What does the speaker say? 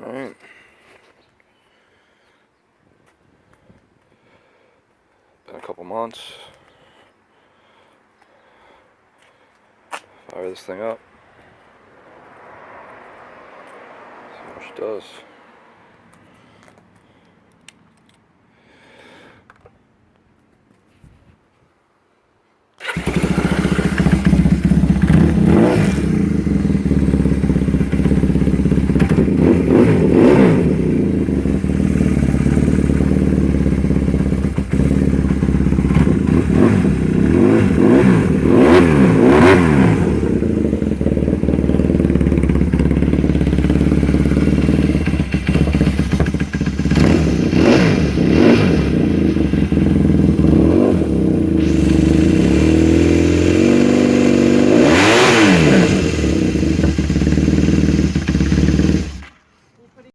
Alright. Been a couple months. Fire this thing up. See what she does.